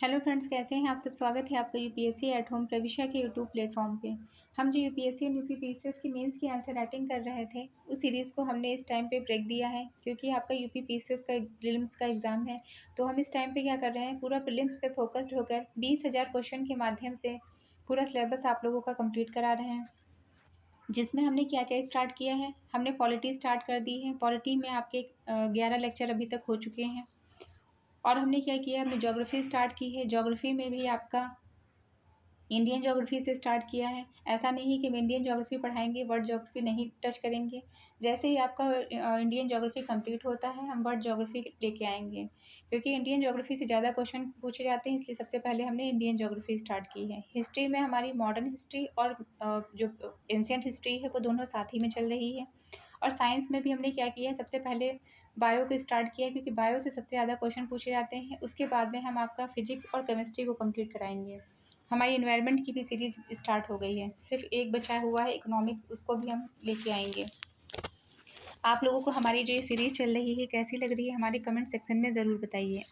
Hello friends, कैसे हैं आप सब। स्वागत है आपका यूपीएससी एट होम प्रविष्या के यूट्यूब प्लेटफॉर्म पे। हम जो यूपीएससी और यूपीपीसीएस की मेंस की आंसर राइटिंग कर रहे थे, उस सीरीज़ को हमने इस टाइम पे ब्रेक दिया है क्योंकि आपका यूपीपीसीएस का प्रीलिम्स का एग्ज़ाम है। तो हम इस टाइम पे क्या कर रहे हैं, पूरा प्रीलिम्स पे फोकस्ड होकर 20,000 क्वेश्चन के माध्यम से पूरा सिलेबस आप लोगों का कंप्लीट करा रहे हैं। जिसमें हमने क्या क्या स्टार्ट किया है, हमने पॉलिटी स्टार्ट कर दी है। पॉलिटी में आपके 11 लेक्चर अभी तक हो चुके हैं। और हमने क्या किया, हमने ज्योग्राफी स्टार्ट की है। ज्योग्राफी में भी आपका इंडियन ज्योग्राफी से स्टार्ट किया है। ऐसा नहीं है कि हम इंडियन ज्योग्राफी पढ़ाएंगे, वर्ल्ड ज्योग्राफी नहीं टच करेंगे। जैसे ही आपका इंडियन ज्योग्राफी कंप्लीट होता है, हम वर्ल्ड ज्योग्राफी लेके आएंगे, क्योंकि इंडियन ज्योग्राफी से ज़्यादा क्वेश्चन पूछे जाते हैं। इसलिए सबसे पहले हमने इंडियन ज्योग्राफी स्टार्ट की है। हिस्ट्री में हमारी मॉडर्न हिस्ट्री और जो एंशियंट हिस्ट्री है वो दोनों साथ ही में चल रही है। और साइंस में भी हमने क्या किया है, सबसे पहले बायो को स्टार्ट किया है, क्योंकि बायो से सबसे ज़्यादा क्वेश्चन पूछे जाते हैं। उसके बाद में हम आपका फिजिक्स और केमिस्ट्री को कंप्लीट कराएंगे। हमारी एनवायरनमेंट की भी सीरीज स्टार्ट हो गई है, सिर्फ एक बचा हुआ है इकोनॉमिक्स, उसको भी हम लेके आएंगे। आप लोगों को हमारी जो ये सीरीज चल रही है कैसी लग रही है, हमारे कमेंट सेक्शन में ज़रूर बताइए।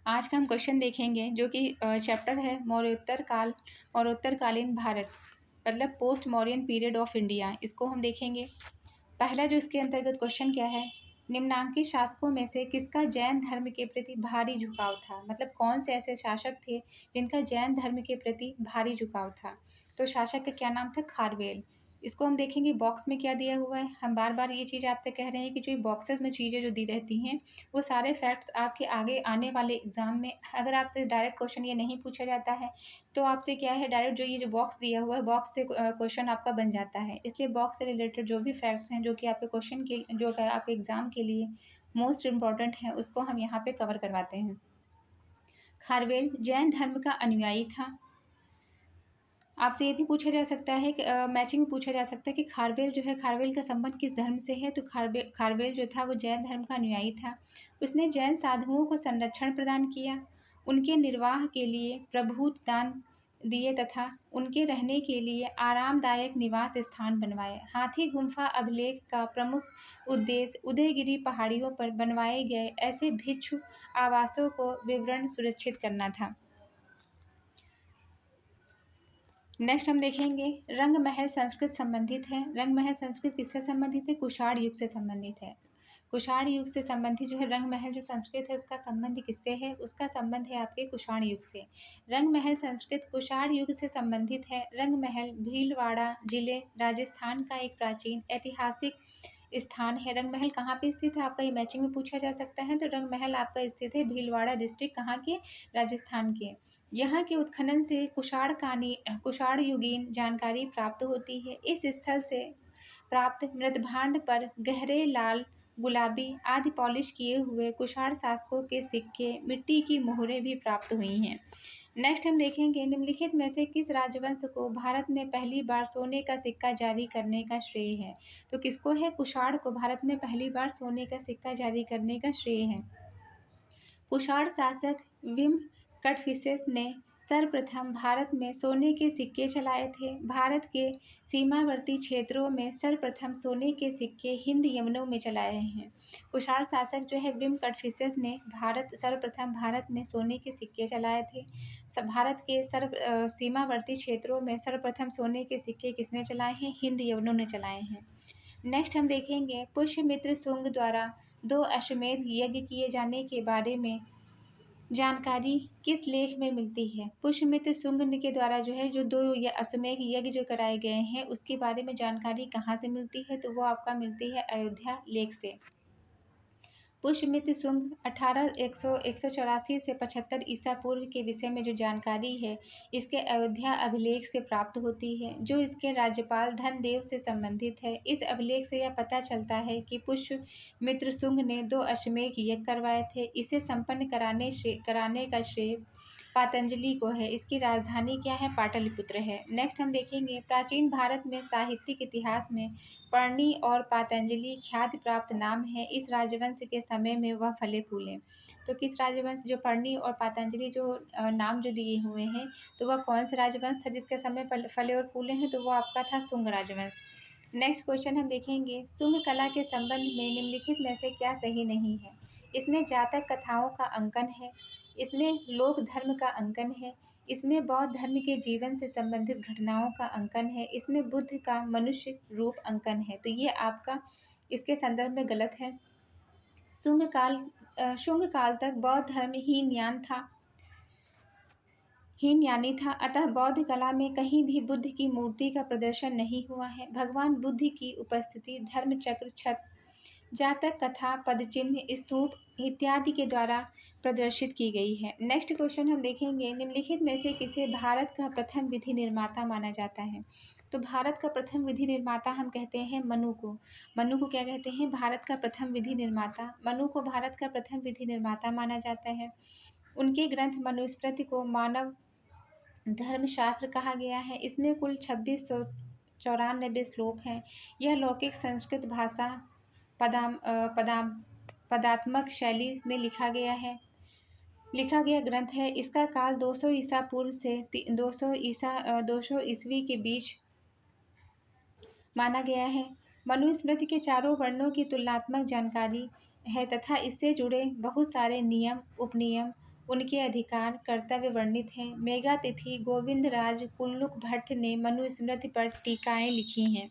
आज का हम क्वेश्चन देखेंगे जो कि चैप्टर है मौर्योत्तरकालीन भारत, मतलब post Mauryan period of India. इसको हम देखेंगे। पहला जो इसके अंतर्गत क्वेश्चन क्या है, निम्नांकित शासकों में से किसका जैन धर्म के प्रति भारी झुकाव था। मतलब कौन से ऐसे शासक थे जिनका जैन धर्म के प्रति भारी झुकाव था। तो शासक का क्या नाम था, खारवेल। इसको हम देखेंगे। बॉक्स में क्या दिया हुआ है, हम बार बार ये चीज़ आपसे कह रहे हैं कि जो बॉक्सेस में चीज़ें जो दी रहती हैं, वो सारे फैक्ट्स आपके आगे आने वाले एग्जाम में, अगर आपसे डायरेक्ट क्वेश्चन ये नहीं पूछा जाता है तो आपसे क्या है, डायरेक्ट जो ये जो बॉक्स दिया हुआ है, बॉक्स से क्वेश्चन आपका बन जाता है। इसलिए बॉक्स से रिलेटेड जो भी फैक्ट्स हैं जो कि आपके क्वेश्चन के जो आपके एग्जाम के लिए मोस्ट इम्पॉर्टेंट है, उसको हम यहाँ पे कवर करवाते हैं। खारवेल जैन धर्म का अनुयायी था। आपसे ये भी पूछा जा सकता है कि मैचिंग पूछा जा सकता है कि खारवेल जो है, खारवेल का संबंध किस धर्म से है। तो खारवेल जो था वो जैन धर्म का अनुयायी था। उसने जैन साधुओं को संरक्षण प्रदान किया, उनके निर्वाह के लिए प्रभुत दान दिए तथा उनके रहने के लिए आरामदायक निवास स्थान बनवाए। हाथी गुम्फा अभिलेख का प्रमुख उद्देश्य उदयगिरी पहाड़ियों पर बनवाए गए ऐसे भिक्षु आवासों को विवरण सुरक्षित करना था। नेक्स्ट हम देखेंगे, रंग महल संस्कृत संबंधित है। रंग महल संस्कृत किससे संबंधित है, कुषाण युग से संबंधित है। कुषाण युग से संबंधित जो है रंग महल जो संस्कृत है, उसका संबंध किससे है, उसका संबंध है आपके कुषाण युग से। रंग महल संस्कृत कुषाण युग से संबंधित है। रंग महल भीलवाड़ा जिले राजस्थान का एक प्राचीन ऐतिहासिक स्थान है। रंग महल कहाँ पे स्थित है, आपका ये मैचिंग में पूछा जा सकता है। तो रंग महल आपका स्थित है भीलवाड़ा डिस्ट्रिक्ट, कहाँ के, राजस्थान के। यहाँ के उत्खनन से कुषाण युगीन जानकारी प्राप्त होती है। इस स्थल से प्राप्त मृदभांड पर गहरे लाल, गुलाबी आदि पॉलिश किए हुए कुषाण शासकों के सिक्के, मिट्टी की मोहरें भी प्राप्त हुई हैं। नेक्स्ट हम देखेंगे, निम्नलिखित में से किस राजवंश को भारत में पहली बार सोने का सिक्का जारी करने का श्रेय है। तो किसको है, कुषाण को भारत में पहली बार सोने का सिक्का जारी करने का श्रेय है। कुषाण शासक विम कटफिसेस ने सर्वप्रथम भारत में सोने के सिक्के चलाए थे। भारत के सीमावर्ती क्षेत्रों में सर्वप्रथम सोने के सिक्के हिंद यमुनों में चलाए हैं। कुषाण शासक जो है विम कटफिसेस ने सर्वप्रथम भारत में सोने के सिक्के चलाए थे। भारत के सीमावर्ती क्षेत्रों में सर्वप्रथम सोने के सिक्के किसने चलाए हैं, हिंद यमुनों ने चलाए हैं। नेक्स्ट हम देखेंगे, पुष्यमित्र शुंग द्वारा 2 अश्वमेध यज्ञ किए जाने के बारे में जानकारी किस लेख में मिलती है। पुष्यमित्र शुंग के द्वारा जो है जो 2 अश्वमेध यज्ञ जो कराए गए हैं, उसके बारे में जानकारी कहाँ से मिलती है। तो वो आपका मिलती है अयोध्या लेख से। पुष्यमित्र शुंग 184 से 75 ईसा पूर्व के विषय में जो जानकारी है, इसके अयोध्या अभिलेख से प्राप्त होती है, जो इसके राज्यपाल धनदेव से संबंधित है। इस अभिलेख से यह पता चलता है कि पुष्यमित्र शुंग ने 2 अश्वमेध यज्ञ करवाए थे। इसे संपन्न कराने का श्रेय पातंजलि को है। इसकी राजधानी क्या है, पाटलिपुत्र है। नेक्स्ट हम देखेंगे, प्राचीन भारत में साहित्यिक इतिहास में पर्णी और पातंजलि ख्याति प्राप्त नाम है। इस राजवंश के समय में वह फले फूले। तो किस राजवंश, जो पर्णी और पातंजलि जो नाम जो दिए हुए हैं, तो वह कौन सा राजवंश था जिसके समय फले और फूले हैं। तो वो आपका था शुंग राजवंश। नेक्स्ट क्वेश्चन हम देखेंगे, शुंग कला के संबंध में निम्नलिखित में से क्या सही नहीं है। इसमें जातक कथाओं का अंकन है, इसमें लोक धर्म का अंकन है, इसमें बौद्ध धर्म के जीवन से संबंधित घटनाओं का अंकन है, इसमें बुद्ध का मनुष्य रूप अंकन है। तो ये आपका इसके संदर्भ में गलत है। शुंग काल तक बौद्ध धर्म हीनयानी था, अतः बौद्ध कला में कहीं भी बुद्ध की मूर्ति का प्रदर्शन नहीं हुआ है। भगवान बुद्ध की उपस्थिति धर्मचक्र, छत्र, जातक कथा, पदचिन्ह, स्तूप इत्यादि के द्वारा प्रदर्शित की गई है। नेक्स्ट क्वेश्चन हम देखेंगे, निम्नलिखित में से किसे भारत का प्रथम विधि निर्माता माना जाता है? तो भारत का प्रथम विधि निर्माता हम कहते हैं मनु को। मनु को क्या कहते हैं? भारत का प्रथम विधि निर्माता। मनु को भारत का प्रथम विधि निर्माता माना जाता है। उनके ग्रंथ मनुस्मृति को मानव धर्मशास्त्र कहा गया है। इसमें कुल 2694 श्लोक हैं। यह लौकिक संस्कृत भाषा पदात्मक शैली में लिखा गया ग्रंथ है। इसका काल 200 ईसा पूर्व से 200 ईस्वी के बीच माना गया है। मनुस्मृति के चारों वर्णों की तुलनात्मक जानकारी है तथा इससे जुड़े बहुत सारे नियम, उपनियम, उनके अधिकार, कर्तव्य वर्णित हैं। मेघातिथि गोविंदराज कुल्लुक भट्ट ने मनुस्मृति पर टीकाएँ लिखी हैं।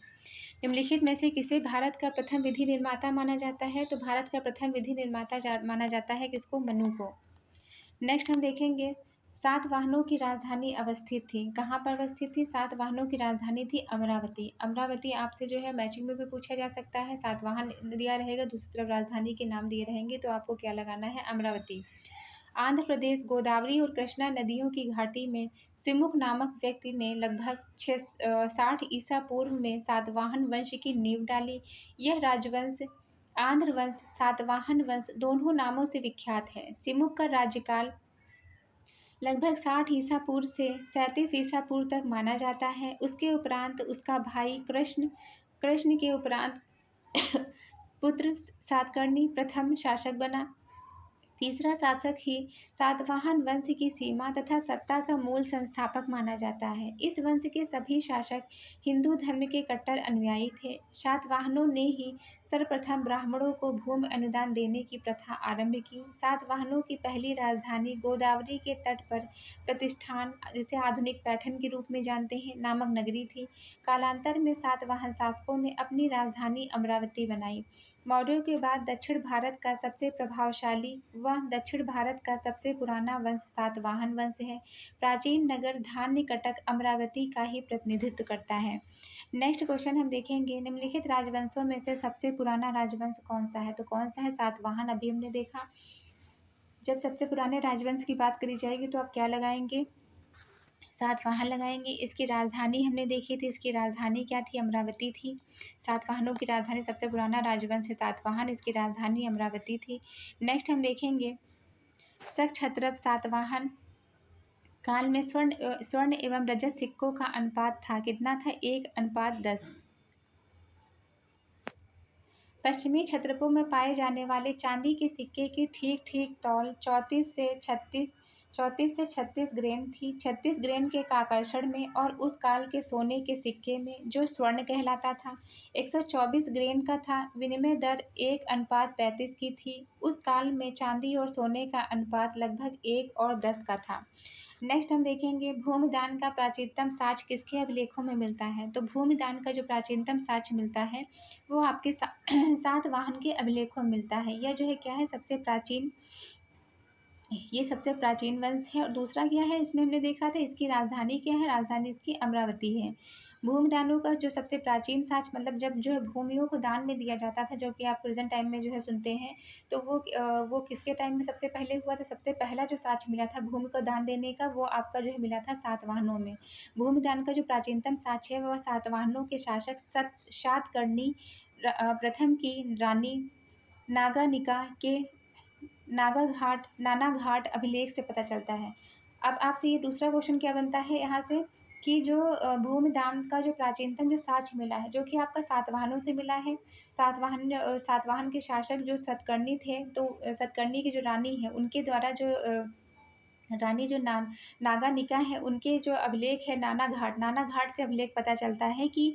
निम्नलिखित में से किसे भारत का प्रथम विधि निर्माता माना जाता है? तो भारत का प्रथम विधि निर्माता माना जाता है किसको? मनु को। नेक्स्ट हम देखेंगे, सातवाहनों की राजधानी अवस्थित थी। कहाँ पर अवस्थित थी? सातवाहनों की राजधानी थी अमरावती। अमरावती आपसे जो है मैचिंग में भी पूछा जा सकता है। सातवाहन दिया रहेगा, दूसरी तरफ राजधानी के नाम दिए रहेंगे, तो आपको क्या लगाना है? अमरावती। आंध्र प्रदेश गोदावरी और कृष्णा नदियों की घाटी में सिमुक नामक व्यक्ति ने लगभग 60 ईसा पूर्व में सातवाहन वंश की नींव डाली। यह राजवंश आंध्र वंश, सातवाहन वंश दोनों नामों से विख्यात है। सिमुक का राज्यकाल लगभग 60 ईसा पूर्व से 37 ईसा पूर्व तक माना जाता है। उसके उपरांत उसका भाई कृष्ण के उपरांत पुत्र सातकर्णी प्रथम शासक बना। तीसरा शासक ही सातवाहन वंश की सीमा तथा सत्ता का मूल संस्थापक माना जाता है। इस वंश के सभी शासक हिंदू धर्म के कट्टर अनुयायी थे। सातवाहनों ने ही सर्वप्रथम ब्राह्मणों को भूमि अनुदान देने की प्रथा आरंभ की। सातवाहनों की पहली राजधानी गोदावरी के तट पर प्रतिष्ठान, जिसे आधुनिक पैठन के रूप में जानते हैं, नामक नगरी थी। कालांतर में सातवाहन शासकों ने अपनी राजधानी अमरावती बनाई। मौर्यों के बाद दक्षिण भारत का सबसे प्रभावशाली व दक्षिण भारत का सबसे पुराना वंश सातवाहन वंश है। प्राचीन नगर धान्यकटक अमरावती का ही प्रतिनिधित्व करता है। नेक्स्ट क्वेश्चन हम देखेंगे, निम्नलिखित राजवंशों में से सबसे पुराना राजवंश कौन सा है? तो कौन सा है? सातवाहन। अभी हमने देखा। जब सबसे पुराने राजवंश की बात करी जाएगी तो आप क्या लगाएंगे? सातवाहन लगाएंगे। इसकी राजधानी हमने देखी थी, इसकी राजधानी क्या थी? अमरावती थी। सातवाहनों की राजधानी, सबसे पुराना राजवंश है सातवाहन, इसकी राजधानी अमरावती थी। नेक्स्ट हम देखेंगे, शक क्षत्रप सातवाहन काल में स्वर्ण एवं रजत सिक्कों का अनुपात था, कितना था? 1:10। पश्चिमी क्षत्रपों में पाए जाने वाले चांदी के सिक्के की ठीक ठीक तौल 34 से 36 ग्रेन थी। 36 ग्रेन के आकर्षण में और उस काल के सोने के सिक्के में, जो स्वर्ण कहलाता था, 124 ग्रेन का था। विनिमय दर 1:35 की थी। उस काल में चांदी और सोने का अनुपात लगभग 1:10 का था। नेक्स्ट हम देखेंगे, भूमिदान का प्राचीनतम साक्ष्य किसके अभिलेखों में मिलता है? तो भूमिदान का जो प्राचीनतम साक्ष्य मिलता है वो आपके सातवाहन के अभिलेखों में मिलता है। यह जो है क्या है? ये सबसे प्राचीन वंश है। और दूसरा क्या है? इसमें हमने देखा था, इसकी राजधानी क्या है? राजधानी इसकी अमरावती है। भूमिदानों का जो सबसे प्राचीन साक्ष्य, मतलब जब जो है भूमियों को दान में दिया जाता था, जो कि आप प्रेजेंट टाइम में जो है सुनते हैं, तो वो किसके टाइम में सबसे पहले हुआ था? सबसे पहला जो साक्ष्य मिला था भूमि को दान देने का, वो आपका जो है मिला था सातवाहनों में। भूमिदान का जो प्राचीनतम साक्ष्य है वह सातवाहनों के शासक सातकर्णी प्रथम की रानी नागानिका के नानाघाट अभिलेख से पता चलता है। अब आपसे ये दूसरा क्वेश्चन क्या बनता है यहाँ से, कि जो भूमिदान का जो प्राचीनतम जो साक्ष्य मिला है, जो कि आपका सातवाहनों से मिला है। सातवाहन के शासक जो सतकर्णी थे, तो सतकर्णी की जो रानी है, उनके द्वारा जो रानी जो नागानिका है उनके जो अभिलेख है नाना घाट से अभिलेख पता चलता है कि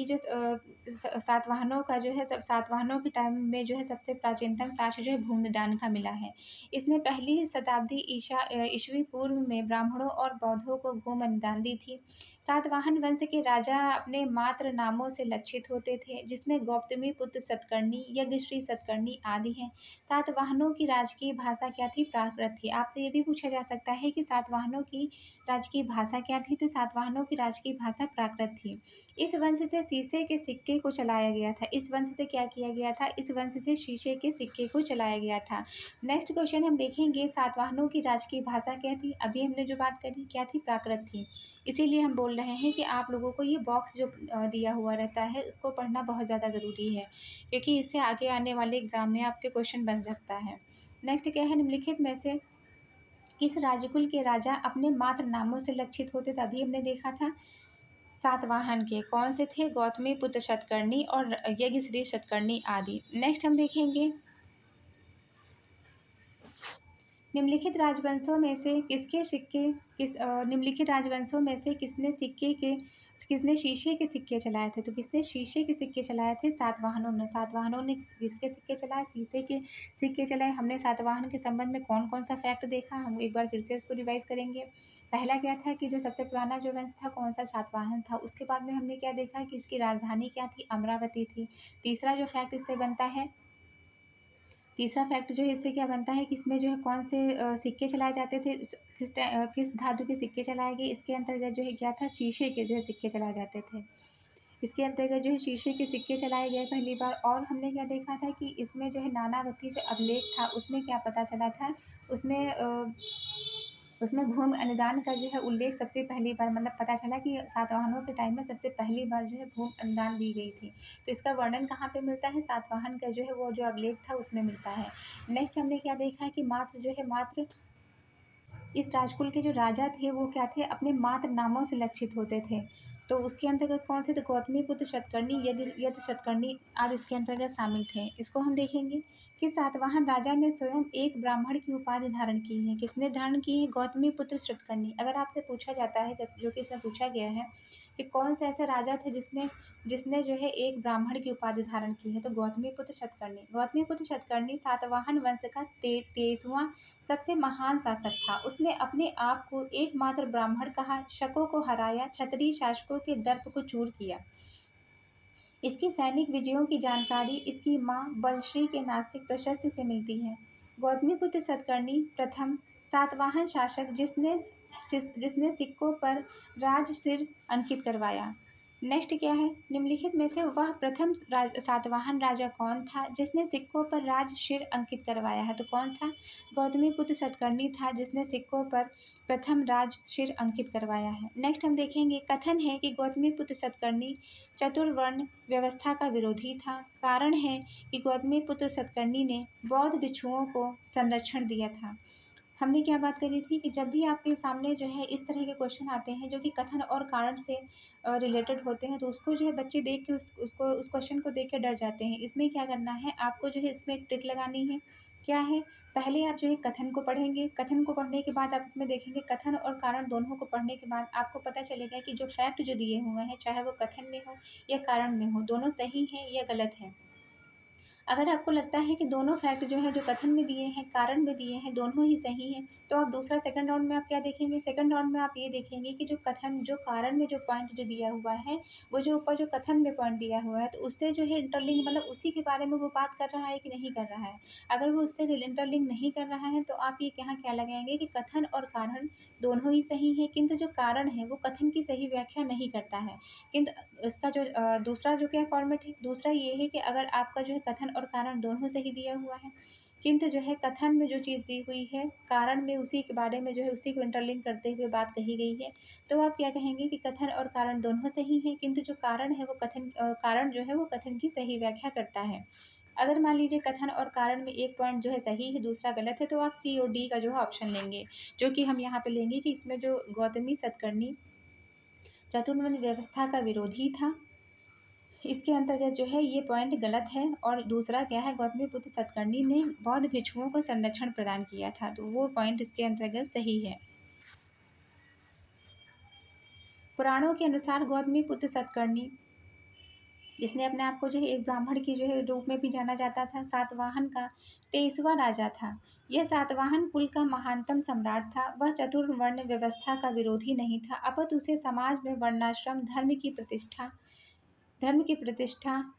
जो सातवाहनों का जो है सातवाहनों के टाइम में जो है सबसे प्राचीनतम साक्ष्य जो है भूमिदान का मिला है। इसने पहली शताब्दी ईस्वी पूर्व में ब्राह्मणों और बौद्धों को भूमिदान दी थी। सातवाहन वंश के राजा अपने मात्र नामों से लक्षित होते थे, जिसमें गौतमी पुत्र सतकर्णी, यज्ञश्री सतकर्णी आदि हैं। सातवाहनों की राजकीय भाषा क्या थी? प्राकृत थी। आपसे ये भी पूछा जा सकता है कि सातवाहनों की राजकीय भाषा क्या थी? तो सातवाहनों की राजकीय भाषा प्राकृत थी। इस वंश से शीशे के सिक्के को चलाया गया था। इस वंश से क्या किया गया था? इस वंश से शीशे के सिक्के को चलाया गया था। नेक्स्ट क्वेश्चन हम देखेंगे, सातवाहनों की राजकीय भाषा क्या थी? अभी हमने जो बात करी क्या थी? प्राकृत थी। इसीलिए हम बोल रहे हैं कि आप लोगों को ये बॉक्स जो दिया हुआ रहता है उसको पढ़ना बहुत ज़्यादा ज़रूरी है, क्योंकि इससे आगे आने वाले एग्जाम में आपके क्वेश्चन बन सकता है। नेक्स्ट क्या है? निम्नलिखित में से किस राजकुल के राजा अपने मात्र नामों से लक्षित होते थे? अभी हमने देखा था सातवाहन के कौन से थे? गौतमी पुत्र सतकर्णी और यज्ञश्री सतकर्णी आदि। नेक्स्ट हम देखेंगे, निम्नलिखित राजवंशों में से किसने शीशे के सिक्के चलाए थे? तो किसने शीशे के सिक्के चलाए थे? सातवाहनों ने। सातवाहनों ने किसके सिक्के चलाए? शीशे के सिक्के चलाए। हमने सातवाहन के संबंध में कौन कौन सा फैक्ट देखा, हम एक बार फिर से उसको रिवाइज करेंगे। पहला क्या था कि जो सबसे पुराना जो वंश था कौन सा? सातवाहन था। उसके बाद में हमने क्या देखा कि इसकी राजधानी क्या थी? अमरावती थी। तीसरा जो फैक्ट इससे बनता है, तीसरा फैक्ट जो है इससे क्या बनता है कि इसमें जो है कौन से सिक्के चलाए जाते थे, किस धातु के सिक्के चलाए गए? इसके अंतर्गत जो है क्या था? शीशे के जो है सिक्के चलाए जाते थे। इसके अंतर्गत जो है शीशे के सिक्के चलाए गए पहली बार। और हमने क्या देखा था कि इसमें जो है नानावती जो अभिलेख था उसमें क्या पता चला था? उसमें भूमि अनुदान का जो है उल्लेख सबसे पहली बार मतलब पता चला कि सातवाहनों के टाइम में सबसे पहली बार जो है भूमि अनुदान दी गई थी। तो इसका वर्णन कहाँ पे मिलता है? सातवाहन का जो है वो जो अभिलेख था उसमें मिलता है। नेक्स्ट हमने क्या देखा है कि मात्र इस राजकुल के जो राजा थे वो क्या थे? अपने मात्र नामों से लक्षित होते थे। तो उसके अंतर्गत कौन से? तो गौतमीपुत्र सतकर्णी, यदि सतकर्णी आदि इसके अंतर्गत शामिल थे। इसको हम देखेंगे कि सातवाहन राजा ने स्वयं एक ब्राह्मण की उपाधि धारण की है। किसने धारण की है? गौतमीपुत्र सतकर्णी। अगर आपसे पूछा जाता है जो कि इसमें पूछा गया है कि कौन सा ऐसा राजा थे जिसने जिसने जो है एक ब्राह्मण की उपाधि धारण की है? तो गौतमीपुत्र सतकर्णी। गौतमीपुत्र सतकर्णी सातवाहन वंश का 23वां सबसे महान शासक था। उसने अपने आप को एकमात्र ब्राह्मण कहा, शकों को हराया, क्षत्रिय शासकों के दर्प को चूर किया। इसकी सैनिक विजयों की जानकारी इसकी मां बलश्री के नासिक प्रशस्ति से मिलती है। गौतमीपुत्र सतकर्णी प्रथम सातवाहन शासक जिसने सिक्कों पर राजशिर अंकित करवाया। नेक्स्ट क्या है? निम्नलिखित में से वह प्रथम सातवाहन राजा कौन था जिसने सिक्कों पर राजशिर अंकित करवाया है? तो कौन था? गौतमीपुत्र सतकर्णी था जिसने सिक्कों पर प्रथम राजशिर अंकित करवाया है। नेक्स्ट हम देखेंगे, कथन है कि गौतमीपुत्र सतकर्णी चतुर्वर्ण व्यवस्था का विरोधी था। कारण है कि गौतमीपुत्र सतकर्णी ने बौद्ध भिक्षुओं को संरक्षण दिया था। हमने क्या बात करी थी कि जब भी आपके सामने जो है इस तरह के क्वेश्चन आते हैं जो कि कथन और कारण से रिलेटेड होते हैं, तो उसको जो है बच्चे देख के उस क्वेश्चन को देख के डर जाते हैं। इसमें क्या करना है आपको? जो है इसमें एक ट्रिक लगानी है। क्या है? पहले आप जो है कथन को पढ़ेंगे। कथन को पढ़ने के बाद आप इसमें देखेंगे, कथन और कारण दोनों को पढ़ने के बाद आपको पता चलेगा कि जो फैक्ट जो दिए हुए हैं, चाहे वो कथन में हो या कारण में हो, दोनों सही हैं या गलत हैं। अगर आपको लगता है कि दोनों फैक्ट जो है जो कथन में दिए हैं, कारण में दिए हैं, दोनों ही सही हैं, तो आप दूसरा सेकंड राउंड में आप क्या देखेंगे? सेकंड राउंड में आप ये देखेंगे कि जो कारण में जो पॉइंट जो दिया हुआ है, वो जो ऊपर जो कथन में पॉइंट दिया हुआ है, तो उससे जो है इंटरलिंक मतलब उसी के बारे में वो बात कर रहा है कि नहीं कर रहा है। अगर वो उससे इंटरलिंक नहीं कर रहा है तो आप ये यहाँ क्या लगाएंगे कि कथन और कारण दोनों ही सही हैं, किंतु जो कारण है वो कथन की सही व्याख्या नहीं करता है। किंतु इसका जो दूसरा जो क्या फॉर्मेट है, दूसरा ये है कि अगर आपका जो है कथन और कारण दोनों सही दिया हुआ है, किंतु जो है कथन में जो चीज़ दी हुई है, कारण में उसी के बारे में जो है उसी को इंटरलिंक करते हुए बात कही गई है, तो आप क्या कहेंगे कि कथन और कारण दोनों सही हैं, किंतु जो कारण है वो कारण जो है वो कथन की सही व्याख्या करता है। अगर मान लीजिए कथन और कारण में एक पॉइंट जो है सही है, दूसरा गलत है, तो आप सी और डी का जो है ऑप्शन लेंगे, जो कि हम यहाँ पे लेंगे कि इसमें जो गौतमी सतकर्णी चतुर्वर्ण व्यवस्था का विरोधी था, इसके अंतर्गत जो है ये पॉइंट गलत है। और दूसरा क्या है, गौतमीपुत्र सतकर्णी ने बौद्ध भिक्षुओं को संरक्षण प्रदान किया था, तो वो पॉइंट इसके अंतर्गत सही है। पुराणों के अनुसार गौतमीपुत्र सतकर्णी, जिसने अपने आप को जो है एक ब्राह्मण की जो है रूप में भी जाना जाता था, सातवाहन का 23वां राजा था। यह सातवाहन कुल का महानतम सम्राट था। वह चतुर्वर्ण व्यवस्था का विरोधी नहीं था, अपितु उसे समाज में वर्णाश्रम धर्म की प्रतिष्ठा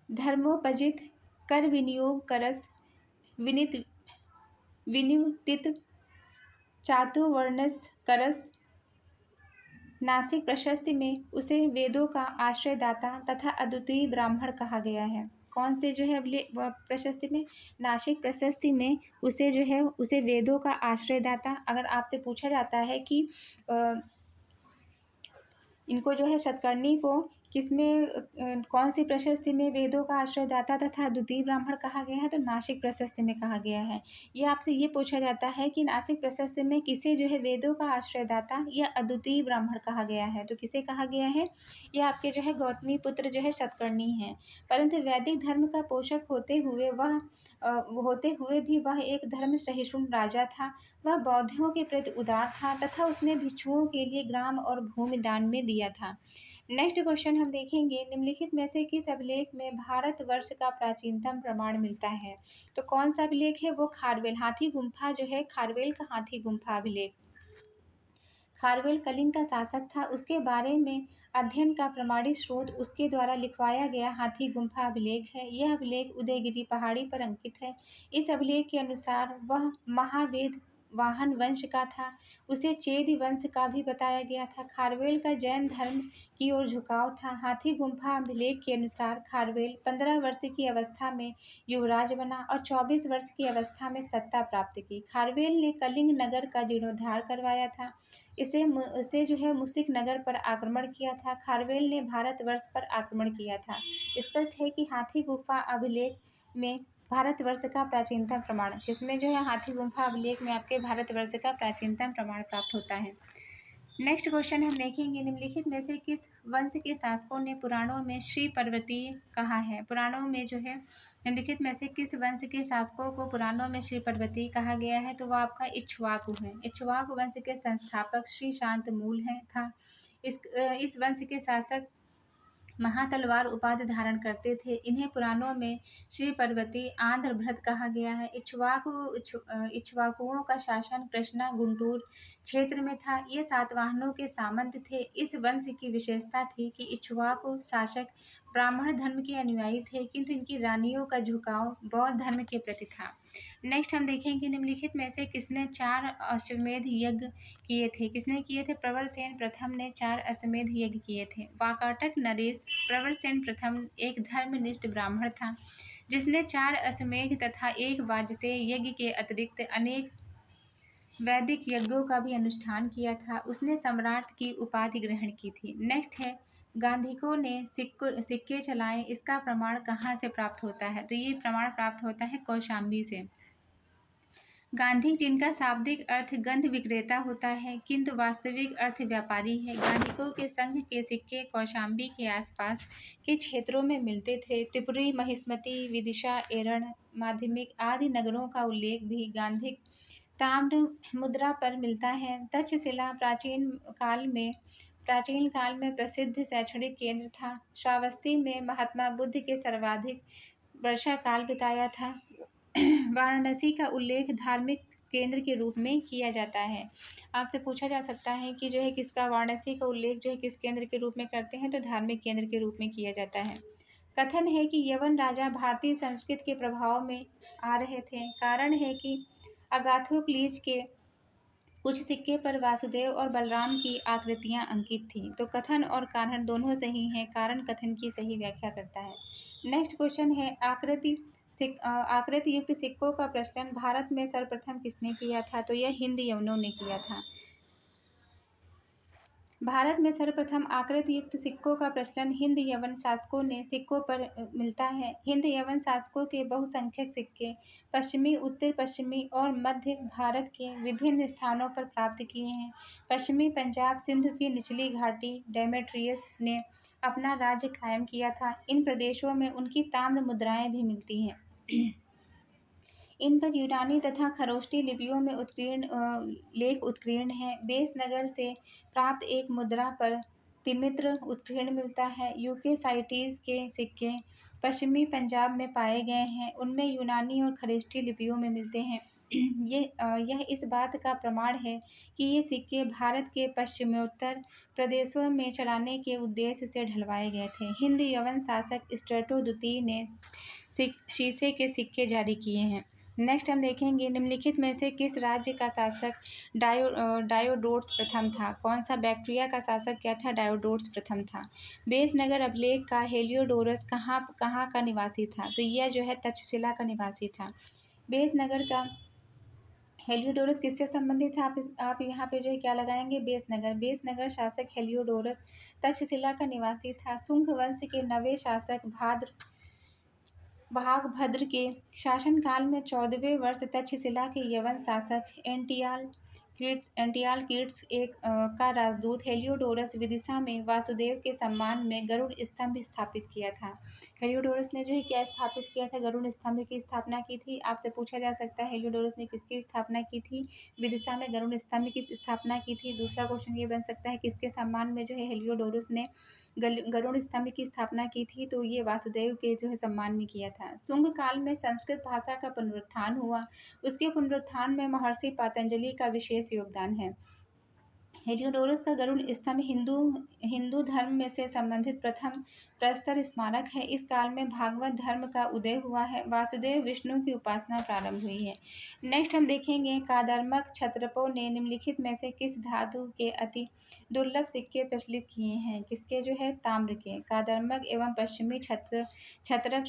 धर्मोपजित कर विनियोग करस विनित विनियुतित चातुर्वर्णस करस नासिक प्रशस्ति में उसे वेदों का आश्रयदाता तथा अद्वितीय ब्राह्मण कहा गया है। कौन से जो है प्रशस्ति में, नासिक प्रशस्ति में उसे जो है उसे वेदों का आश्रयदाता। अगर आपसे पूछा जाता है कि इनको जो है सतकर्णी को किसमें कौन सी प्रशस्ति में वेदों का आश्रयदाता तथा द्वितीय ब्राह्मण कहा गया है, तो नासिक प्रशस्ति में कहा गया है। ये आपसे ये पूछा जाता है कि नासिक प्रशस्ति में किसे जो है वेदों का आश्रयदाता या अद्वितीय ब्राह्मण कहा गया है, तो किसे कहा गया है, ये आपके जो है गौतमीपुत्र जो है सतकर्णी हैं। परंतु वैदिक धर्म का पोषक होते हुए भी वह एक धर्म सहिष्णु राजा था। वह बौद्धियों के प्रति उदार था तथा उसने भिक्षुओं के लिए ग्राम और भूमि दान में दिया था। नेक्स्ट क्वेश्चन हम देखेंगे, निम्नलिखित में से किस अभिलेख में भारतवर्ष का प्राचीनतम प्रमाण मिलता है, तो कौन सा अभिलेख है, वो खारवेल हाथी गुम्फा जो है, खारवेल का हाथी गुम्फा अभिलेख। खारवेल कलिंग का शासक था, उसके बारे में अध्ययन का प्रमाणित स्रोत उसके द्वारा लिखवाया गया हाथी गुम्फा अभिलेख है। यह अभिलेख उदयगिरी पहाड़ी पर अंकित है। इस अभिलेख के अनुसार वह महावेद वाहन वंश का था। उसे चेदी वंश का भी बताया गया था। खारवेल का जैन धर्म की ओर झुकाव था। हाथी गुम्फा अभिलेख के अनुसार खारवेल 15 वर्ष की अवस्था में युवराज बना और 24 वर्ष की अवस्था में सत्ता प्राप्त की। खारवेल ने कलिंग नगर का जीर्णोद्धार करवाया था। इसे जो है मुसिक नगर पर आक्रमण किया था। खारवेल ने भारतवर्ष पर आक्रमण किया था। स्पष्ट है कि हाथी गुफा अभिलेख में भारतवर्ष का प्राचीनतम प्रमाण, किसमें जो है हाथी गुफा अभिलेख में आपके भारतवर्ष का प्राचीनतम प्रमाण प्राप्त होता है। नेक्स्ट क्वेश्चन हम देखेंगे, निम्नलिखित में से किस वंश के शासकों ने पुराणों में श्री पर्वती कहा है। पुराणों में जो है निम्नलिखित में से किस वंश के शासकों को पुराणों में श्री पर्वती कहा गया है, तो वह आपका इक्ष्वाकु है। इक्ष्वाकु वंश के संस्थापक श्री शांतमूल था। इस वंश के शासक महातलवार उपाधि धारण करते थे। इन्हें पुराणों में श्री पर्वती आंध्रभृत कहा गया है। इक्ष्वाकुओं का शासन कृष्णा गुंटूर क्षेत्र में था। ये सातवाहनों के सामंत थे। इस वंश की विशेषता थी कि इक्ष्वाकु शासक ब्राह्मण धर्म के अनुयायी थे, किंतु इनकी रानियों का झुकाव बौद्ध धर्म के प्रति था। नेक्स्ट हम देखेंगे, निम्नलिखित में से किसने 4 अश्वमेध यज्ञ किए थे। किसने किए थे, प्रवरसेन प्रथम ने 4 अश्वमेध यज्ञ किए थे। वाकाटक नरेश प्रवरसेन प्रथम एक धर्मनिष्ठ ब्राह्मण था, जिसने 4 अश्वमेध तथा 1 वाजसेय यज्ञ के अतिरिक्त अनेक वैदिक यज्ञों का भी अनुष्ठान किया था। उसने सम्राट की उपाधि ग्रहण की थी। नेक्स्ट है, गांधीकों ने सिक्के चलाए, इसका प्रमाण कहाँ से प्राप्त होता है, तो ये प्रमाण प्राप्त होता है कौशाम्बी से। गांधी, जिनका शाब्दिक अर्थ गंध विक्रेता होता है किंतु वास्तविक अर्थ व्यापारी है। गांधीकों के संघ के सिक्के कौशाम्बी के आसपास के क्षेत्रों में मिलते थे। त्रिपुरी, महिष्मती, विदिशा, एरण, माध्यमिक आदि नगरों का उल्लेख भी गांधिक ताम्र मुद्रा पर मिलता है। तक्षशिला प्राचीन काल में प्रसिद्ध शैक्षणिक केंद्र था। श्रावस्ती में महात्मा बुद्ध के सर्वाधिक वर्षा काल बिताया था। वाराणसी का उल्लेख धार्मिक केंद्र के रूप में किया जाता है। आपसे पूछा जा सकता है कि जो है किसका वाराणसी का उल्लेख जो है किस केंद्र के रूप में करते हैं, तो धार्मिक केंद्र के रूप में किया जाता है। कथन है कि यवन राजा भारतीय संस्कृत के प्रभाव में आ रहे थे। कारण है कि अगाथोक्लीज के कुछ सिक्के पर वासुदेव और बलराम की आकृतियां अंकित थीं। तो कथन और कारण दोनों सही हैं। कारण कथन की सही व्याख्या करता है। नेक्स्ट क्वेश्चन है, आकृति युक्त सिक्कों का प्रचलन भारत में सर्वप्रथम किसने किया था, तो यह हिंद यवनों ने किया था। भारत में सर्वप्रथम आकृति युक्त सिक्कों का प्रचलन हिंद यवन शासकों ने सिक्कों पर मिलता है। हिंद यवन शासकों के बहुसंख्यक सिक्के पश्चिमी, उत्तर पश्चिमी और मध्य भारत के विभिन्न स्थानों पर प्राप्त किए हैं। पश्चिमी पंजाब, सिंधु की निचली घाटी, डेमेट्रियस ने अपना राज्य कायम किया था। इन प्रदेशों में उनकी ताम्र मुद्राएं भी मिलती हैं। इन पर यूनानी तथा खरोष्टी लिपियों में लेख उत्कीर्ण हैं। बेसनगर से प्राप्त एक मुद्रा पर तिमित्र उत्कीर्ण मिलता है। यूकेसाइटीज के सिक्के पश्चिमी पंजाब में पाए गए हैं। उनमें यूनानी और खरोष्टी लिपियों में मिलते हैं। यह इस बात का प्रमाण है कि ये सिक्के भारत के पश्चिमोत्तर प्रदेशों में चलाने के उद्देश्य से ढलवाए गए थे। हिंद यवन शासक स्ट्रेटो द्वितीय ने शीशे के सिक्के जारी किए हैं। नेक्स्ट हम देखेंगे निम्नलिखित में से किस राज्य का शासक डायोडोट्स प्रथम था। कौन सा बैक्ट्रिया का शासक क्या था? डायोडोट्स प्रथम था। बेसनगर अभिलेख का हेलियोडोरस कहाँ का निवासी था? तो यह जो है तक्षशिला का निवासी था। बेसनगर का हेलियोडोरस किससे संबंधित है? आप यहाँ पे जो है क्या लगाएंगे? बेसनगर शासक हेलियोडोरस तक्षशिला का निवासी था। शुंग वंश के नवे शासक भागभद्र के शासनकाल में 14वें वर्ष तक्षशिला के यवन शासक एंटियालकीट्स का राजदूत हेलियोडोरस विदिशा में वासुदेव के सम्मान में गरुड़ स्तंभ स्थापित किया था। हेलियोडोरस ने जो है क्या स्थापित किया था? गरुड़ स्तंभ की स्थापना की थी। आपसे पूछा जा सकता है हेलियोडोरस ने किसकी स्थापना की थी? विदिशा में गरुड़ स्तंभ की स्थापना की थी। दूसरा क्वेश्चन ये बन सकता है किसके सम्मान में जो है हेलियोडोरस ने गरुड़ स्तंभ की स्थापना की थी? तो ये वासुदेव के जो है सम्मान में किया था। शुंग काल में संस्कृत भाषा का पुनरुत्थान हुआ। उसके पुनरुत्थान में महर्षि पतंजलि का विशेष योगदान है। हेलियोडोरस का गरुड़ स्तंभ हिंदू धर्म में से संबंधित प्रथम प्रस्तर स्मारक है। इस काल में भागवत धर्म का उदय हुआ है। वासुदेव विष्णु की उपासना प्रारंभ हुई है। नेक्स्ट हम देखेंगे कादर्मक क्षत्रपों ने निम्नलिखित में से किस धातु के अति दुर्लभ सिक्के प्रचलित किए हैं? किसके जो है? ताम्र के। कादर्मक एवं पश्चिमी क्षत्रप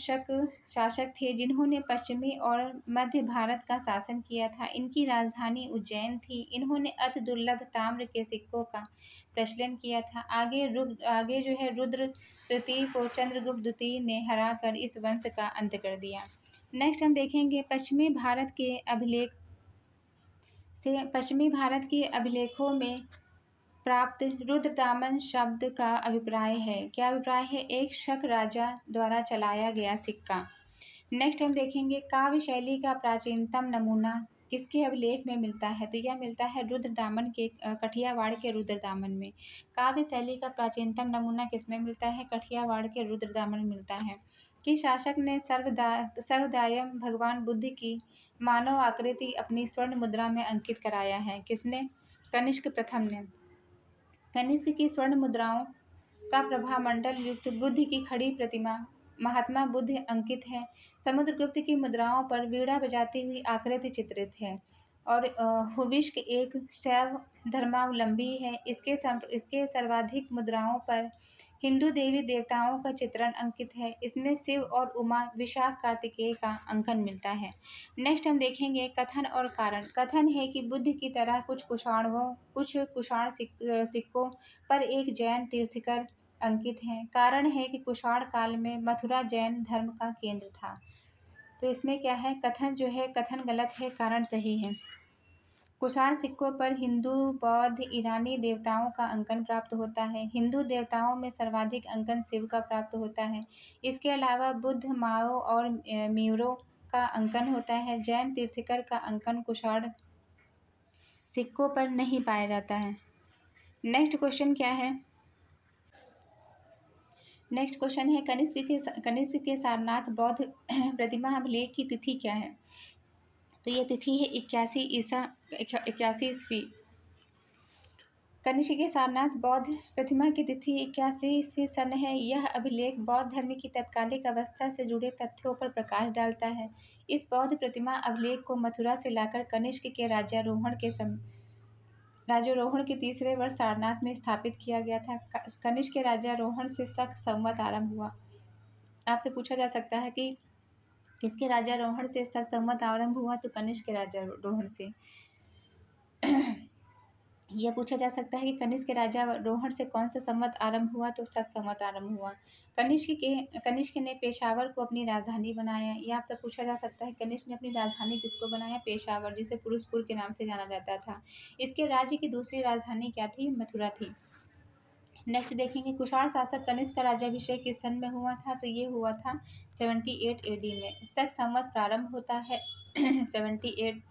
शासक थे जिन्होंने पश्चिमी और मध्य भारत का शासन किया था। इनकी राजधानी उज्जैन थी। इन्होंने अति दुर्लभ ताम्र के सिक्कों का प्रचलन किया था। आगे जो है रुद्र तृतीय को चंद्रगुप्त द्वितीय ने हराकर इस वंश का अंत कर दिया। नेक्स्ट हम देखेंगे पश्चिमी भारत के अभिलेखों में प्राप्त रुद्रदामन शब्द का अभिप्राय है। क्या अभिप्राय है? एक शक राजा द्वारा चलाया गया सिक्का। नेक्स्ट हम देखेंगे काव्य शैली का प्राचीनतम नमूना किसके अभिलेख में मिलता है? तो यह मिलता है रुद्रदामन के कठियावाड़ के रुद्रदामन में। काव्य शैली का प्राचीनतम नमूना किसमें मिलता है? कठियावाड़ के रुद्रदामन में मिलता है। कि शासक ने सर्वदायम भगवान बुद्ध की मानव आकृति अपनी स्वर्ण मुद्रा में अंकित कराया है? किसने? कनिष्क प्रथम ने। कनिष्क की स्वर्ण मुद्राओं का प्रभामंडल युक्त बुद्ध की खड़ी प्रतिमा महात्मा बुद्ध अंकित है। समुद्रगुप्त की मुद्राओं पर वीणा बजाती हुई आकृति चित्रित है। और हुविष्क एक शैव धर्मावलंबी है। इसके सर्वाधिक मुद्राओं पर हिंदू देवी देवताओं का चित्रण अंकित है। इसमें शिव और उमा, विशाख, कार्तिकेय का अंकन मिलता है। नेक्स्ट हम देखेंगे कथन और कारण। कथन है कि बुद्ध की तरह कुछ कुषाण सिक्कों पर एक जैन तीर्थंकर अंकित हैं। कारण है कि कुषाण काल में मथुरा जैन धर्म का केंद्र था। तो इसमें क्या है? कथन जो है कथन गलत है, कारण सही है। कुषाण सिक्कों पर हिंदू, बौद्ध, ईरानी देवताओं का अंकन प्राप्त होता है। हिंदू देवताओं में सर्वाधिक अंकन शिव का प्राप्त होता है। इसके अलावा बुद्ध, माओ और म्यूरो का अंकन होता है। जैन तीर्थंकर का अंकन कुषाण सिक्कों पर नहीं पाया जाता है। नेक्स्ट क्वेश्चन क्या है? नेक्स्ट क्वेश्चन है कनिष्क के सारनाथ बौद्ध प्रतिमा अभिलेख की तिथि क्या है? तो यह तिथि है 81 ईस्वी। कनिष्क के सारनाथ बौद्ध प्रतिमा की तिथि 81 ईस्वी सन है। यह अभिलेख बौद्ध धर्म की तत्कालिक अवस्था से जुड़े तथ्यों पर प्रकाश डालता है। इस बौद्ध प्रतिमा अभिलेख को मथुरा से लाकर कनिष्क के राज्यारोहण के तीसरे वर्ष सारनाथ में स्थापित किया गया था। कनिष्क के राज्यारोहण से शक संवत आरंभ हुआ। आपसे पूछा जा सकता है कि किसके राज्यारोहण से शक संवत आरंभ हुआ? तो कनिष्क के राज्यारोहण से। यह पूछा जा सकता है कि कनिष्क के राज्यारोहण से कौन सा संवत आरंभ हुआ, तो शक संवत आरंभ हुआ। कनिष्क ने पेशावर को अपनी राजधानी बनाया। यह आपसे पूछा जा सकता है कनिष्क ने अपनी राजधानी किसको बनाया, पेशावर, जिसे पुरुषपुर के नाम से जाना जाता था। इसके राज्य की दूसरी राजधानी क्या थी, मथुरा थी। नेक्स्ट देखेंगे कुषाण शासक कनिष्क का राज्याभिषेक किस सन में हुआ था, तो ये हुआ था 78 AD में। शक संवत प्रारंभ होता है 78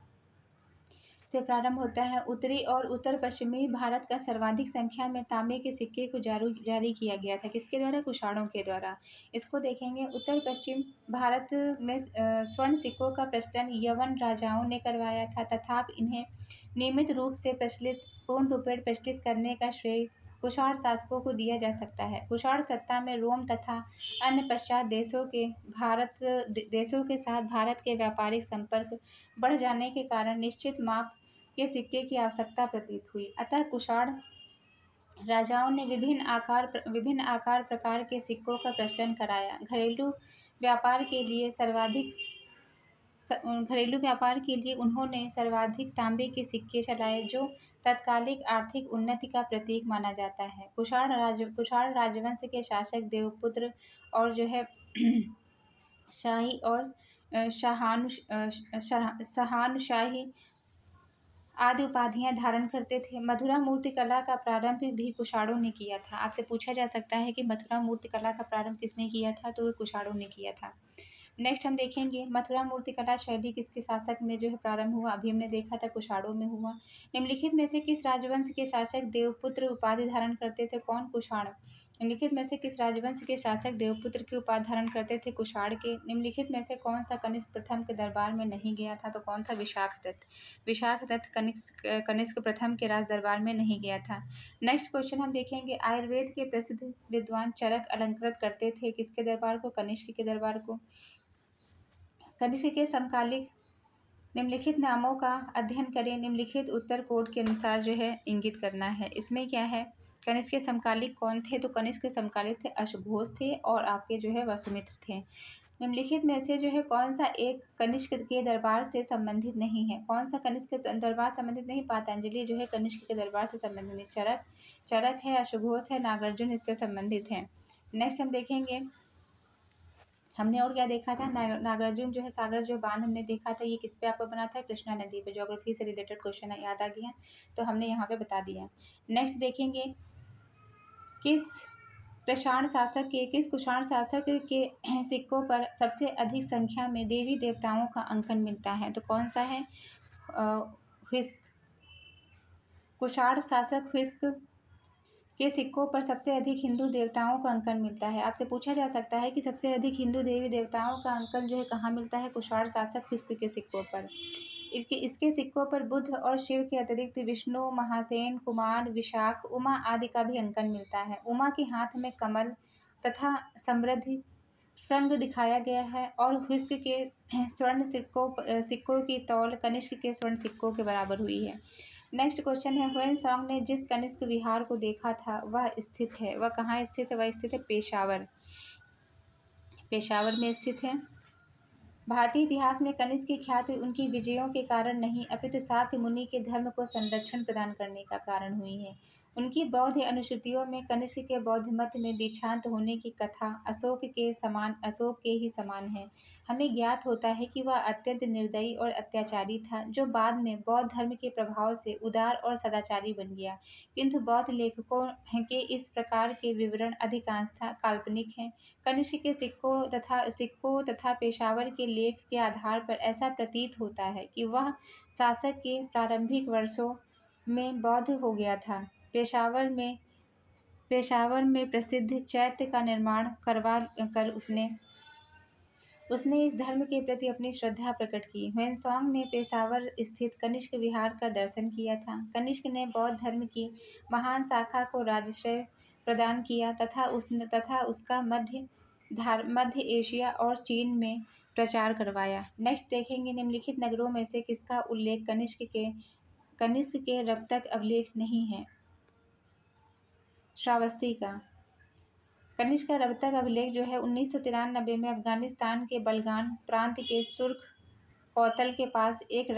से प्रारंभ होता है। उत्तरी और उत्तर पश्चिमी भारत का सर्वाधिक संख्या में तांबे के सिक्के को जारी किया गया था। किसके द्वारा, कुषाणों के द्वारा। इसको देखेंगे उत्तर पश्चिम भारत में स्वर्ण सिक्कों का प्रचलन यवन राजाओं ने करवाया था, तथापि इन्हें नियमित रूप से पूर्ण रूपेण प्रचलित करने का श्रेय कुषाण शासकों को दिया जा सकता है। कुषाण सत्ता में रोम तथा अन्य पश्चात देशों के साथ भारत के व्यापारिक संपर्क बढ़ जाने के कारण निश्चित माप के सिक्के की आवश्यकता प्रतीत हुई। अतः कुषाण राजाओं ने विभिन्न आकार प्रकार के सिक्कों का प्रचलन कराया। घरेलू व्यापार के लिए उन्होंने सर्वाधिक तांबे के सिक्के चलाए, जो तत्कालिक आर्थिक उन्नति का प्रतीक माना जाता है। कुषाण राजवंश के शासक देवपुत्र और जो है शाही और सहानुशाही आदि उपाधियां धारण करते थे। मथुरा मूर्ति कला का प्रारंभ भी कुषाणों ने किया था। आपसे पूछा जा सकता है कि मथुरा मूर्ति कला का प्रारंभ किसने किया था, तो कुषाणों ने किया था। नेक्स्ट हम देखेंगे मथुरा मूर्ति कला शैली किसके शासक में जो है प्रारंभ हुआ, अभी हमने देखा था कुषाणों में हुआ। निम्नलिखित में से किस राजवंश के शासक देवपुत्र उपाधि धारण करते थे, कौन, कुषाण। निम्नलिखित में से किस राजवंश के शासक देवपुत्र की उपाधि धारण करते थे, कुषाण के। निम्नलिखित में से कौन सा कनिष्क प्रथम के दरबार में नहीं गया था, तो कौन था, विशाख दत्त कनिष्क प्रथम के राज दरबार में नहीं गया था। नेक्स्ट क्वेश्चन हम देखेंगे आयुर्वेद के प्रसिद्ध विद्वान चरक अलंकृत करते थे किसके दरबार को, कनिष्क के दरबार को। कनिष्क के समकालिक निम्नलिखित नामों का अध्ययन करें। निम्नलिखित उत्तर कोड के अनुसार जो है इंगित करना है। इसमें क्या है, कनिष्क के समकालिक कौन थे, तो कनिष्क के समकालिक थे अशुघोष थे और आपके जो है वसुमित्र थे। निम्नलिखित में से जो है कौन सा एक कनिष्क के दरबार से संबंधित नहीं है, कौन सा कनिष्क के दरबार संबंधित नहीं, पातंजलि जो है कनिष्क के दरबार से संबंधित, चरक है, अशुघोष है, नागार्जुन इससे संबंधित है। नेक्स्ट हम देखेंगे हमने और क्या देखा था, नागार्जुन जो है सागर जो बांध हमने देखा था, ये किस पे आपको बना था, कृष्णा नदी पे। ज्योग्राफी से रिलेटेड क्वेश्चन याद आ गया तो हमने यहाँ पे बता दिया। नेक्स्ट देखेंगे किस कुषाण शासक के सिक्कों पर सबसे अधिक संख्या में देवी देवताओं का अंकन मिलता है, तो कौन सा है, कुषाण शासक हुइस्क के सिक्कों पर सबसे अधिक हिंदू देवताओं का अंकन मिलता है। आपसे पूछा जा सकता है कि सबसे अधिक हिंदू देवी देवताओं का अंकन जो है कहाँ मिलता है, कुषाण शासक हुइस्क के सिक्कों पर। इसके सिक्कों पर बुद्ध और शिव के अतिरिक्त विष्णु, महासेन, कुमार, विशाख, उमा आदि का भी अंकन मिलता है। उमा के हाथ में कमल तथा समृद्धि शृंग दिखाया गया है और हुइस्क के स्वर्ण सिक्कों की तौल कनिष्क के स्वर्ण सिक्कों के बराबर हुई है। नेक्स्ट क्वेश्चन है ह्वेनसांग ने जिस कनिष्क विहार को देखा था वह कहाँ स्थित है, वह स्थित है पेशावर में स्थित है। भारतीय इतिहास में कनिष्क की ख्याति उनकी विजयों के कारण नहीं अपितु शाक्य मुनि के धर्म को संरक्षण प्रदान करने का कारण हुई है। उनकी बौद्ध अनुश्रुतियों में कनिष्क के बौद्ध मत में दीक्षांत होने की कथा अशोक के ही समान है। हमें ज्ञात होता है कि वह अत्यंत निर्दयी और अत्याचारी था, जो बाद में बौद्ध धर्म के प्रभाव से उदार और सदाचारी बन गया। किंतु बौद्ध लेखकों के इस प्रकार के विवरण अधिकांशतः काल्पनिक हैं। कनिष्क के सिक्कों तथा पेशावर के लेख के आधार पर ऐसा प्रतीत होता है कि वह शासक के प्रारंभिक वर्षों में बौद्ध हो गया था। पेशावर में प्रसिद्ध चैत्य का निर्माण करवा कर उसने इस धर्म के प्रति अपनी श्रद्धा प्रकट की। ह्वेनसांग ने पेशावर स्थित कनिष्क विहार का दर्शन किया था। कनिष्क ने बौद्ध धर्म की महान शाखा को राजाश्रय प्रदान किया तथा उसका मध्य एशिया और चीन में प्रचार करवाया। नेक्स्ट देखेंगे निम्नलिखित नगरों में से किसका उल्लेख कनिष्क के रब अभिलेख नहीं है, श्रावस्ती का। कनिष्क का रब अभिलेख जो है 1993 में अफगानिस्तान के बलगान प्रांत के सुर्ख कौतल के पास एक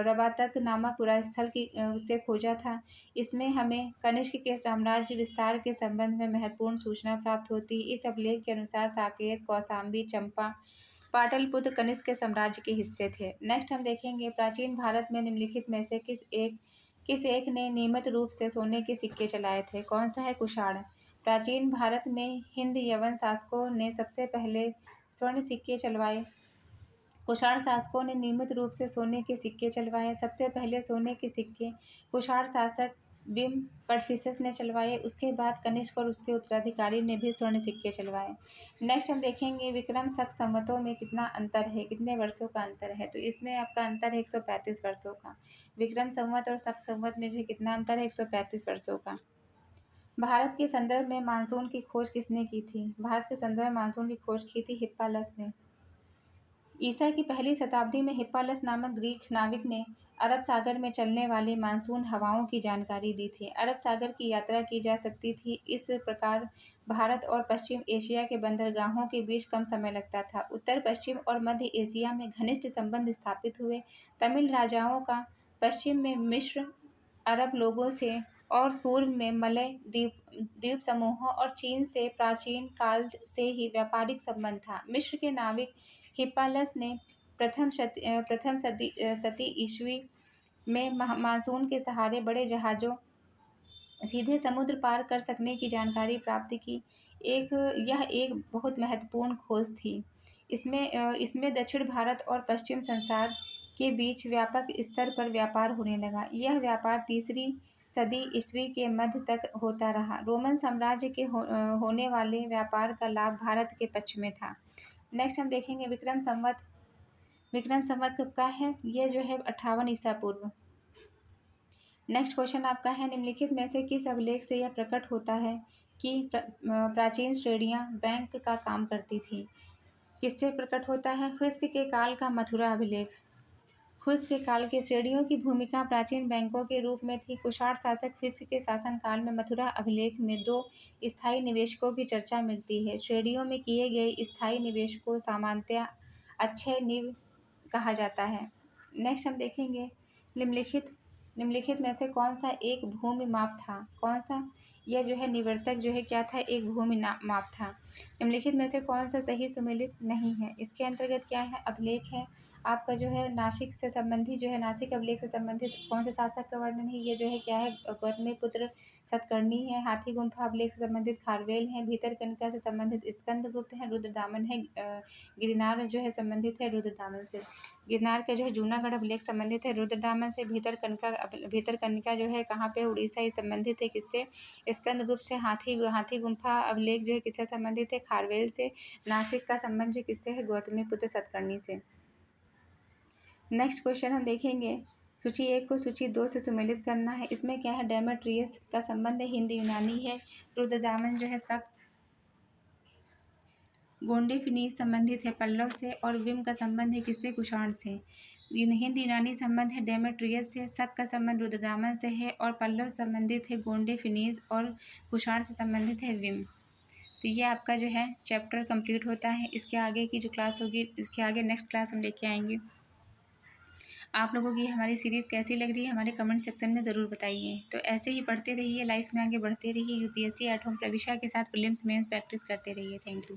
रबातक नामक पुरास्थल की से खोजा था। इसमें हमें कनिष्क के साम्राज्य विस्तार के संबंध में महत्वपूर्ण सूचना प्राप्त होती है। इस अभिलेख के अनुसार साकेत, कौशाम्बी, चंपा, पाटलिपुत्र कनिष्क के साम्राज्य के हिस्से थे। नेक्स्ट हम देखेंगे प्राचीन भारत में निम्नलिखित में से किस एक ने नियमित रूप से सोने के सिक्के चलाए थे? कौन सा है? कुषाण। प्राचीन भारत में हिंद यवन शासकों ने सबसे पहले स्वर्ण सिक्के चलवाए। कुषाण शासकों ने नियमित रूप से सोने के सिक्के चलवाए। सबसे पहले सोने के सिक्के कुषाण शासक बिम कड़फिसस ने चलवाए। उसके बाद कनिष्क और उसके उत्तराधिकारी ने भी स्वर्ण सिक्के चलवाए। नेक्स्ट हम देखेंगे विक्रम शक संवतों में कितना अंतर है, कितने वर्षों का अंतर है? तो इसमें आपका अंतर है 135 वर्षों का। विक्रम संवत और शक संवत में जो कितना अंतर है? 135 वर्षों का। भारत के संदर्भ में मानसून की खोज किसने की थी? भारत के संदर्भ में मानसून की खोज की थी हिप्पालस ने। ईसा की पहली शताब्दी में हिप्पालस नामक ग्रीक नाविक ने अरब सागर में चलने वाली मानसून हवाओं की जानकारी दी थी। अरब सागर की यात्रा की जा सकती थी। इस प्रकार भारत और पश्चिम एशिया के बंदरगाहों के बीच कम समय लगता था। उत्तर पश्चिम और मध्य एशिया में घनिष्ठ संबंध स्थापित हुए। तमिल राजाओं का पश्चिम में मिस्र अरब लोगों से और पूर्व में मलय द्वीप समूहों और चीन से प्राचीन काल से ही व्यापारिक संबंध था। मिस्र के नाविक हिप्पालस ने प्रथम सदी ईस्वी में मानसून के सहारे बड़े जहाज़ों सीधे समुद्र पार कर सकने की जानकारी प्राप्त की। यह एक बहुत महत्वपूर्ण खोज थी। इसमें दक्षिण भारत और पश्चिम संसार के बीच व्यापक स्तर पर व्यापार होने लगा। यह व्यापार तीसरी सदी ईस्वी के मध्य तक होता रहा। रोमन साम्राज्य के होने वाले व्यापार का लाभ भारत के पक्ष में था। नेक्स्ट हम देखेंगे विक्रम संवत कब का है? ये जो है 58 ईसा पूर्व। नेक्स्ट क्वेश्चन आपका है निम्नलिखित में से किस अभिलेख से यह प्रकट होता है कि प्राचीन श्रेणियां बैंक का काम करती थी? किससे प्रकट होता है? ख्विस्क के काल का मथुरा अभिलेख। ख्विस्क के काल के श्रेणियों की भूमिका प्राचीन बैंकों के रूप में थी। कुषाण शासक ख्विस्क के शासनकाल में मथुरा अभिलेख में 2 स्थायी निवेशकों की चर्चा मिलती है। श्रेणियों में किए गए स्थायी निवेश को सामान्यतः अक्षय निव कहा जाता है। नेक्स्ट हम देखेंगे निम्नलिखित में से कौन सा एक भूमि माप था? कौन सा? यह जो है निवर्तक जो है क्या था? एक भूमि माप था। निम्नलिखित में से कौन सा सही सुमेलित नहीं है? इसके अंतर्गत क्या है? अभिलेख है आपका जो है नासिक से संबंधित जो है नासिक अभिलेख से संबंधित कौन से शासक का वर्णन है? ये जो है क्या है? गौतमीपुत्र सतकर्णी है। हाथी गुम्फा अभिलेख से संबंधित खारवेल है। भीतरकनिका से संबंधित स्कंदगुप्त है। रुद्रदामन है। गिरनार जो है संबंधित है रुद्रदामन से। गिरनार का जो है जूनागढ़ अभिलेख संबंधित है रुद्रदामन से। भीतरकनिका जो है कहाँ पे? उड़ीसा ही संबंधित है किससे? स्कंदगुप्त से। हाथी गुम्फा अभिलेख जो है किससे संबंधित है? खारवेल से। नासिक का संबंध जो किससे है? गौतमीपुत्र सतकर्णी से। नेक्स्ट क्वेश्चन हम देखेंगे सूची 1 को सूची 2 से सुमेलित करना है। इसमें क्या है? डेमेट्रियस का संबंध है हिंद यूनानी है। रुद्रदामन जो है शक गोंडे फिनीस संबंधित है पल्लव से। और विम का संबंध है किससे? कुषाण से। हिंद यूनानी संबंध है डेमेट्रियस से। शक का संबंध रुद्रदामन से है और पल्लव संबंधित है गोंडे फिनीस और कुषाण से संबंधित है विम। तो ये आपका जो है चैप्टर कंप्लीट होता है। इसके आगे की जो क्लास होगी, इसके आगे नेक्स्ट क्लास हम लेके आएंगे। आप लोगों की हमारी सीरीज़ कैसी लग रही है हमारे कमेंट सेक्शन में ज़रूर बताइए। तो ऐसे ही पढ़ते रहिए, लाइफ में आगे बढ़ते रहिए। यूपीएससी एट होम प्रविशा के साथ प्रीलिम्स मेंस प्रैक्टिस करते रहिए। Thank you.